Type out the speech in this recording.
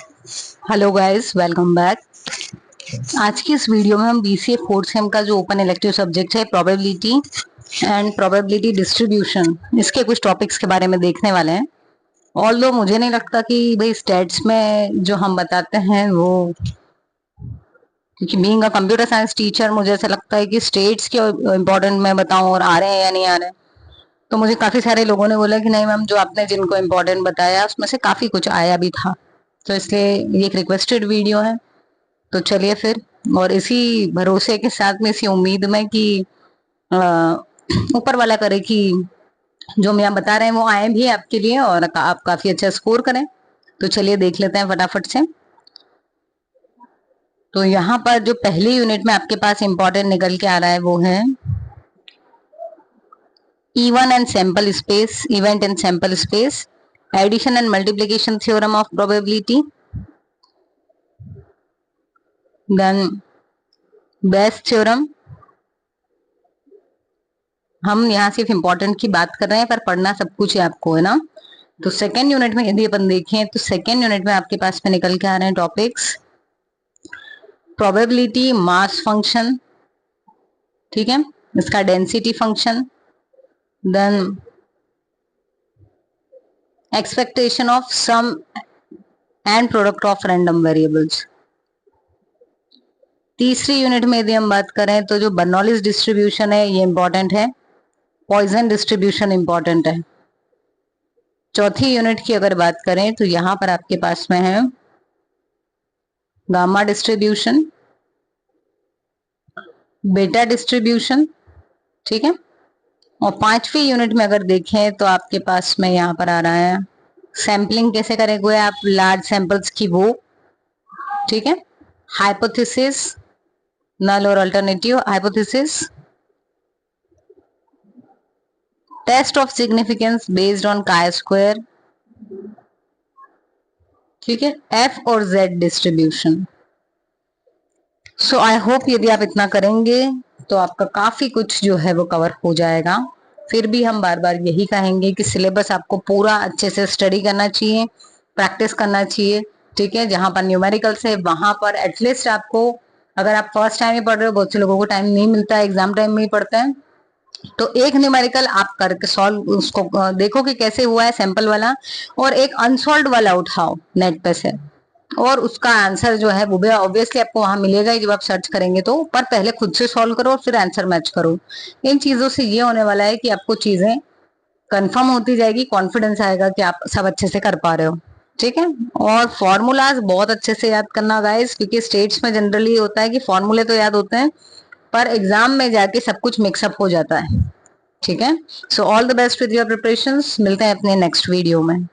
Hello guys, welcome back. आज की इस वीडियो में हम बीसीए फोर्थ सेम का जो ओपन इलेक्टिव सब्जेक्ट है प्रोबेबिलिटी एंड प्रोबेबिलिटी डिस्ट्रीब्यूशन, इसके कुछ टॉपिक्स के बारे में देखने वाले हैं। ऑल्दो मुझे नहीं लगता कि भाई स्टेट्स में जो हम बताते हैं वो, क्योंकि being a computer science teacher मुझे ऐसा लगता है कि स्टेट्स के इम्पोर्टेंट मैं बताऊं और आ रहे हैं या नहीं आ रहे हैं। तो मुझे काफी सारे लोगों ने बोला कि नहीं मैम, जो आपने जिनको इम्पोर्टेंट बताया उसमें से काफी कुछ आया भी था, तो इसलिए ये एक रिक्वेस्टेड वीडियो है। तो चलिए फिर, और इसी भरोसे के साथ में, इसी उम्मीद में कि ऊपर वाला करे कि जो मैं बता रहे हैं वो आए भी आपके लिए और आप काफी अच्छा स्कोर करें। तो चलिए देख लेते हैं फटाफट से। तो यहाँ पर जो पहली यूनिट में आपके पास इंपॉर्टेंट निकल के आ रहा है वो है event and sample space, event and sample space, addition and multiplication theorem of probability, then Bayes theorem. हम यहाँ सिर्फ इम्पोर्टेंट की बात कर रहे हैं, पर पढ़ना सब कुछ है आपको, है ना। तो सेकेंड यूनिट में यदि अपन देखें तो सेकेंड यूनिट में आपके पास में निकल के आ रहे हैं टॉपिक्स प्रोबेबिलिटी मास फंक्शन, ठीक है, इसका density function, then expectation of sum and product of random variables. तीसरी यूनिट में यदि हम बात करें तो जो बर्नौलीज डिस्ट्रीब्यूशन है ये इंपॉर्टेंट है, पॉइजन डिस्ट्रीब्यूशन इंपॉर्टेंट है। चौथी यूनिट की अगर बात करें तो यहां पर आपके पास में है गामा डिस्ट्रीब्यूशन, बेटा डिस्ट्रीब्यूशन, ठीक है। और पांचवी यूनिट में अगर देखें तो आपके पास में यहाँ पर आ रहा है सैम्पलिंग कैसे करेंगे आप लार्ज सैंपल्स की, वो ठीक है, हाइपोथेसिस, नल और alternative hypothesis, test of significance based on chi square, ठीक है, एफ और Z distribution. So I hope यदि आप इतना करेंगे तो आपका काफी कुछ जो है वो कवर हो जाएगा। फिर भी हम बार बार यही कहेंगे कि सिलेबस आपको पूरा अच्छे से स्टडी करना चाहिए, प्रैक्टिस करना चाहिए, ठीक है। जहां पर न्यूमेरिकल्स है वहां पर एटलीस्ट आपको, अगर आप फर्स्ट टाइम ही पढ़ रहे हो, बहुत से लोगों को टाइम नहीं मिलता है, एग्जाम टाइम में ही पढ़ते हैं, तो एक न्यूमेरिकल आप करके सॉल्व उसको देखो कि कैसे हुआ है सैंपल वाला, और एक अनसॉल्व वाला उठाओ नेट पे से, और उसका आंसर जो है वो भी ऑब्वियसली आपको वहां मिलेगा ही जब आप सर्च करेंगे तो, पर पहले खुद से सॉल्व करो और फिर आंसर मैच करो। इन चीजों से ये होने वाला है कि आपको चीजें कंफर्म होती जाएगी, कॉन्फिडेंस आएगा कि आप सब अच्छे से कर पा रहे हो, ठीक है। और फॉर्मूलाज बहुत अच्छे से याद करना गाइस, क्योंकि स्टेट्स में जनरली होता है कि फॉर्मूले तो याद होते हैं पर एग्जाम में जाके सब कुछ मिक्सअप हो जाता है, ठीक है। So all the best with your preparations, मिलते हैं अपने नेक्स्ट वीडियो में।